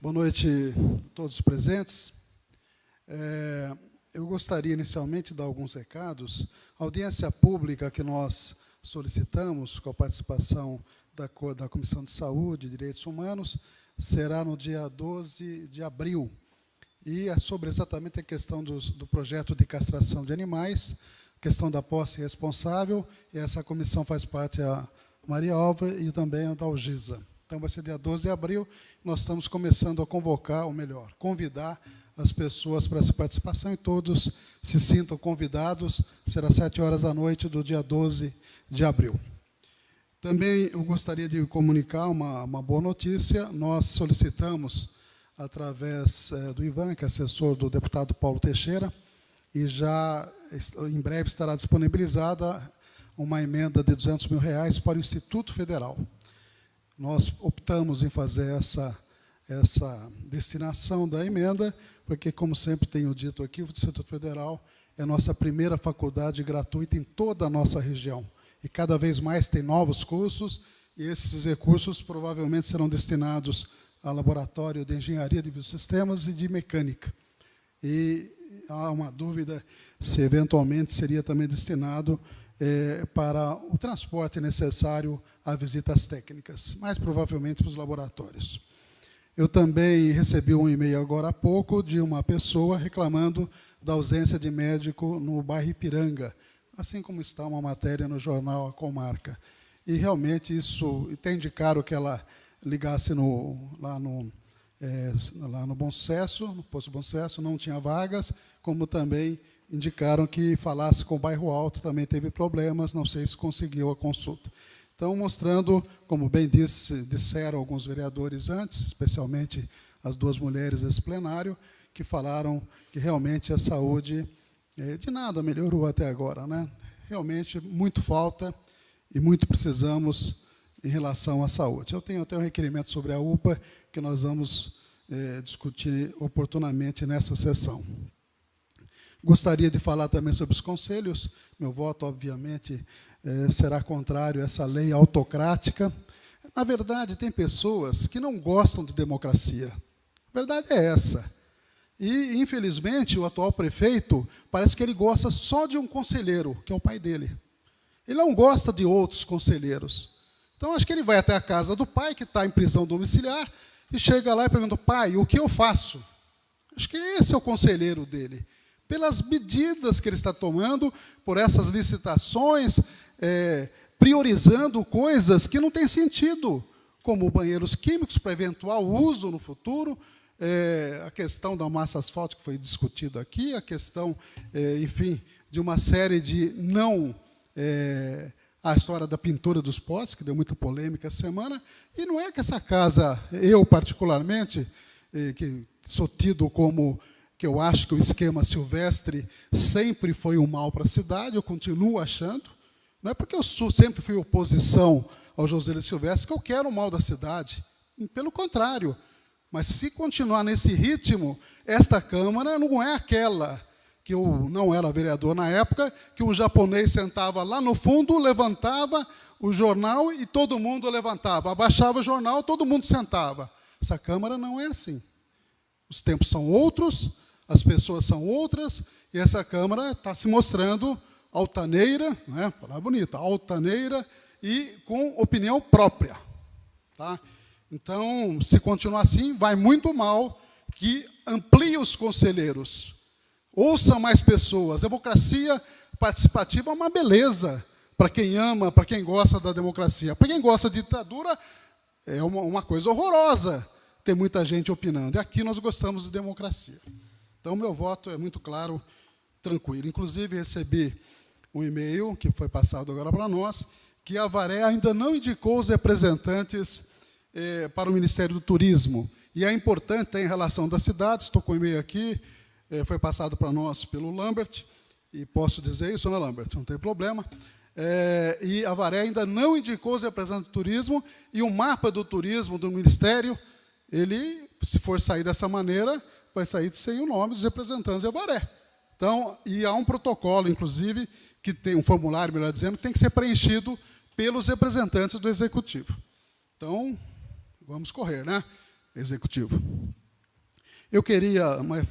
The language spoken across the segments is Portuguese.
Boa noite a todos os presentes. Eu gostaria inicialmente de dar alguns recados. A audiência pública que nós solicitamos, com a participação da Comissão de Saúde e Direitos Humanos, será no dia 12 de abril. E é sobre exatamente a questão do projeto de castração de animais, questão da posse responsável, e essa comissão faz parte a Maria Alva e também a da Algisa. Então, vai ser dia 12 de abril, nós estamos começando a convocar, ou melhor, convidar as pessoas para essa participação, e todos se sintam convidados, será 7h do dia 12 de abril. Também eu gostaria de comunicar uma boa notícia. Nós solicitamos, através do Ivan, que é assessor do deputado Paulo Teixeira, e já em breve estará disponibilizada uma emenda de R$200 mil para o Instituto Federal. Nós optamos em fazer essa destinação da emenda, porque, como sempre tenho dito aqui, o Instituto Federal é a nossa primeira faculdade gratuita em toda a nossa região. E cada vez mais tem novos cursos, e esses recursos provavelmente serão destinados ao laboratório de engenharia de biosistemas e de mecânica. E há uma dúvida se eventualmente seria também destinado para o transporte necessário a visitas técnicas, mais provavelmente para os laboratórios. Eu também recebi um e-mail agora há pouco de uma pessoa reclamando da ausência de médico no bairro Ipiranga, assim como está uma matéria no jornal A Comarca. E realmente isso, até indicaram que ela ligasse lá no Bom Sucesso, no posto Bom Sucesso, não tinha vagas, como também indicaram que falasse com o bairro Alto, também teve problemas, não sei se conseguiu a consulta. Então, mostrando, como bem disseram alguns vereadores antes, especialmente as duas mulheres desse plenário, que falaram que realmente a saúde de nada melhorou até agora, né? Realmente, muito falta e muito precisamos em relação à saúde. Eu tenho até um requerimento sobre a UPA, que nós vamos discutir oportunamente nessa sessão. Gostaria de falar também sobre os conselhos. Meu voto, obviamente, será contrário a essa lei autocrática. Na verdade, tem pessoas que não gostam de democracia. A verdade é essa. E, infelizmente, o atual prefeito, parece que ele gosta só de um conselheiro, que é o pai dele. Ele não gosta de outros conselheiros. Então, acho que ele vai até a casa do pai, que está em prisão domiciliar, e chega lá e pergunta: pai, o que eu faço? Acho que esse é o conselheiro dele. Pelas medidas que ele está tomando, por essas licitações, priorizando coisas que não têm sentido, como banheiros químicos para eventual uso no futuro, a questão da massa asfáltica que foi discutida aqui, a questão, enfim, de uma série de a história da pintura dos postes, que deu muita polêmica essa semana, e não é que essa casa, eu particularmente, que sou tido como que eu acho que o esquema Silvestre sempre foi um mal para a cidade, eu continuo achando. Não é porque eu sempre fui oposição ao José Silvestre que eu quero o mal da cidade. Pelo contrário. Mas, se continuar nesse ritmo, esta Câmara não é aquela que eu não era vereador na época, que um japonês sentava lá no fundo, levantava o jornal e todo mundo levantava. Abaixava o jornal, todo mundo sentava. Essa Câmara não é assim. Os tempos são outros, as pessoas são outras, e essa Câmara está se mostrando altaneira, né? Palavra bonita, altaneira e com opinião própria. Tá? Então, se continuar assim, vai muito mal, que amplie os conselheiros. Ouça mais pessoas. A democracia participativa é uma beleza para quem ama, para quem gosta da democracia. Para quem gosta de ditadura, é uma coisa horrorosa. Tem muita gente opinando. E aqui nós gostamos de democracia. Então, meu voto é muito claro, tranquilo. Inclusive, recebi um e-mail, que foi passado agora para nós, que a Avaré ainda não indicou os representantes para o Ministério do Turismo. E é importante, em relação das cidades, estou com o e-mail aqui, foi passado para nós pelo Lambert, e posso dizer isso, né, Lambert? Não tem problema. E a Avaré ainda não indicou os representantes do turismo, e o mapa do turismo do Ministério, ele, se for sair dessa maneira, vai sair sem o nome dos representantes da Avaré. Então, e há um protocolo, inclusive, que tem um formulário, melhor dizendo, que tem que ser preenchido pelos representantes do Executivo. Então, vamos correr, né? executivo. Eu queria,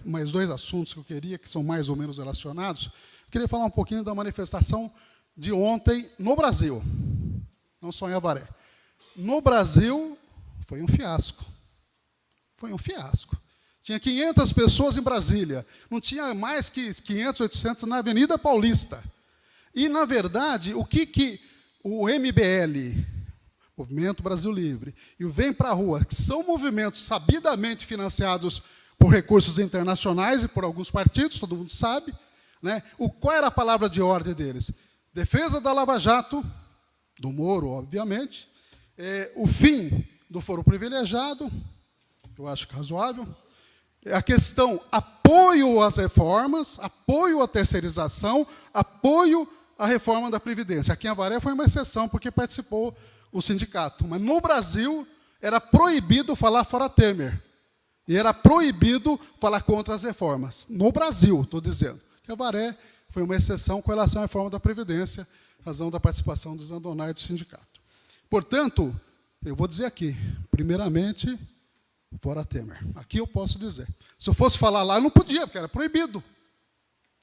mais dois assuntos que eu queria, que são mais ou menos relacionados. Eu queria falar um pouquinho da manifestação de ontem no Brasil, não só em Avaré. No Brasil, foi um fiasco. Foi um fiasco. Tinha 500 pessoas em Brasília, não tinha mais que 500, 800 na Avenida Paulista. E, na verdade, o que o MBL, Movimento Brasil Livre, e o Vem Pra Rua, que são movimentos sabidamente financiados por recursos internacionais e por alguns partidos, todo mundo sabe, né? Qual era a palavra de ordem deles? Defesa da Lava Jato, do Moro, obviamente, o fim do foro privilegiado, eu acho que razoável, a questão apoio às reformas, apoio à terceirização, apoio à reforma da Previdência. Aqui em Avaré foi uma exceção, porque participou o sindicato. Mas no Brasil era proibido falar fora Temer. E era proibido falar contra as reformas. No Brasil, estou dizendo. Que Avaré foi uma exceção com relação à reforma da Previdência, razão da participação do Zandonai e do sindicato. Portanto, eu vou dizer aqui, primeiramente, fora Temer. Aqui eu posso dizer. Se eu fosse falar lá, eu não podia, porque era proibido.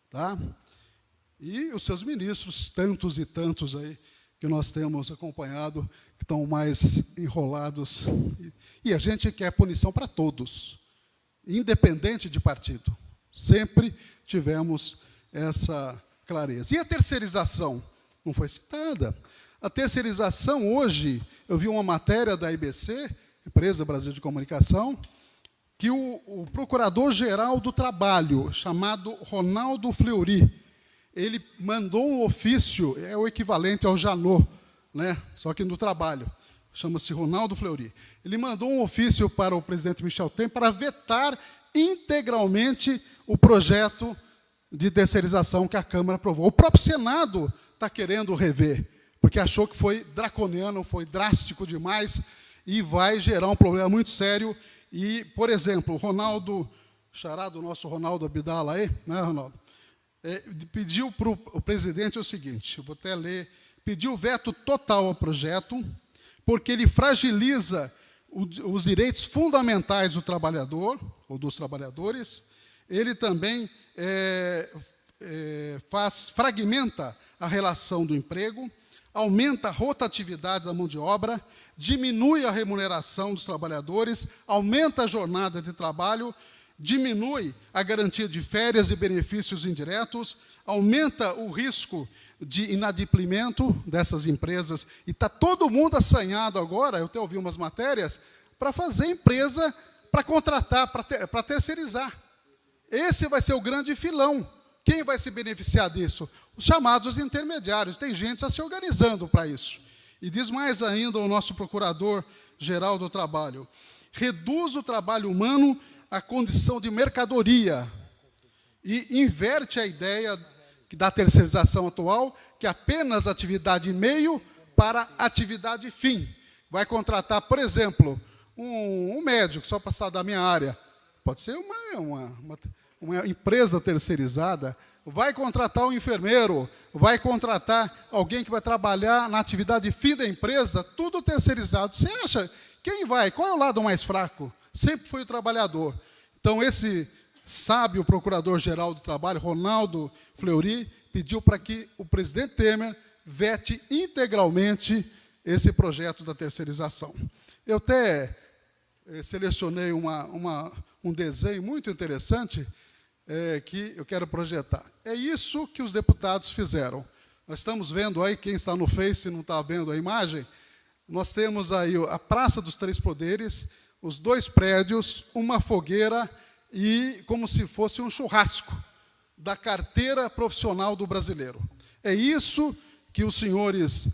Tá? E os seus ministros, tantos e tantos aí, que nós temos acompanhado, que estão mais enrolados. E a gente quer punição para todos, independente de partido. Sempre tivemos essa clareza. E a terceirização? Não foi citada. A terceirização, hoje, eu vi uma matéria da IBC, Empresa Brasil de Comunicação, que o Procurador-Geral do Trabalho, chamado Ronaldo Fleury, ele mandou um ofício, é o equivalente ao Janot, né? Só que no trabalho, chama-se Ronaldo Fleury. Ele mandou um ofício para o presidente Michel Temer para vetar integralmente o projeto de terceirização que a Câmara aprovou. O próprio Senado está querendo rever, porque achou que foi draconiano, foi drástico demais e vai gerar um problema muito sério. E, por exemplo, o Ronaldo, xará do nosso Ronaldo Abdala aí, né, Ronaldo? Pediu para o presidente o seguinte, eu vou até ler, pediu veto total ao projeto, porque ele fragiliza os direitos fundamentais do trabalhador, ou dos trabalhadores, ele também fragmenta a relação do emprego, aumenta a rotatividade da mão de obra, diminui a remuneração dos trabalhadores, aumenta a jornada de trabalho, diminui a garantia de férias e benefícios indiretos, aumenta o risco de inadimplemento dessas empresas. E está todo mundo assanhado agora, eu até ouvi umas matérias, para fazer empresa, para contratar, para terceirizar. Esse vai ser o grande filão. Quem vai se beneficiar disso? Os chamados intermediários. Tem gente se organizando para isso. E diz mais ainda o nosso Procurador-Geral do Trabalho. Reduz o trabalho humano à condição de mercadoria e inverte a ideia da terceirização atual, que é apenas atividade meio para atividade fim. Vai contratar, por exemplo, um médico, só para sair da minha área, pode ser uma empresa terceirizada, vai contratar um enfermeiro, vai contratar alguém que vai trabalhar na atividade fim da empresa, tudo terceirizado. Você acha, quem vai? Qual é o lado mais fraco? Sempre foi o trabalhador. Então, esse sábio Procurador-Geral do Trabalho, Ronaldo Fleury, pediu para que o presidente Temer vete integralmente esse projeto da terceirização. Eu até selecionei um desenho muito interessante que eu quero projetar. É isso que os deputados fizeram. Nós estamos vendo aí, quem está no Face não está vendo a imagem, nós temos aí a Praça dos Três Poderes, os dois prédios, uma fogueira e como se fosse um churrasco da carteira profissional do brasileiro. É isso que os senhores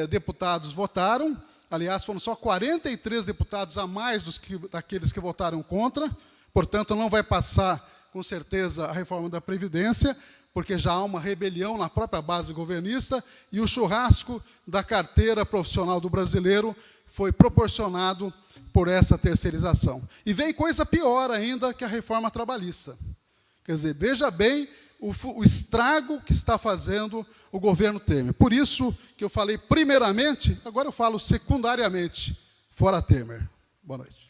deputados votaram. Aliás, foram só 43 deputados a mais daqueles que votaram contra. Portanto, não vai passar, com certeza, a reforma da Previdência, porque já há uma rebelião na própria base governista, e o churrasco da carteira profissional do brasileiro foi proporcionado por essa terceirização. E vem coisa pior ainda que a reforma trabalhista. Quer dizer, veja bem o estrago que está fazendo o governo Temer. Por isso que eu falei primeiramente, agora eu falo secundariamente, fora Temer. Boa noite.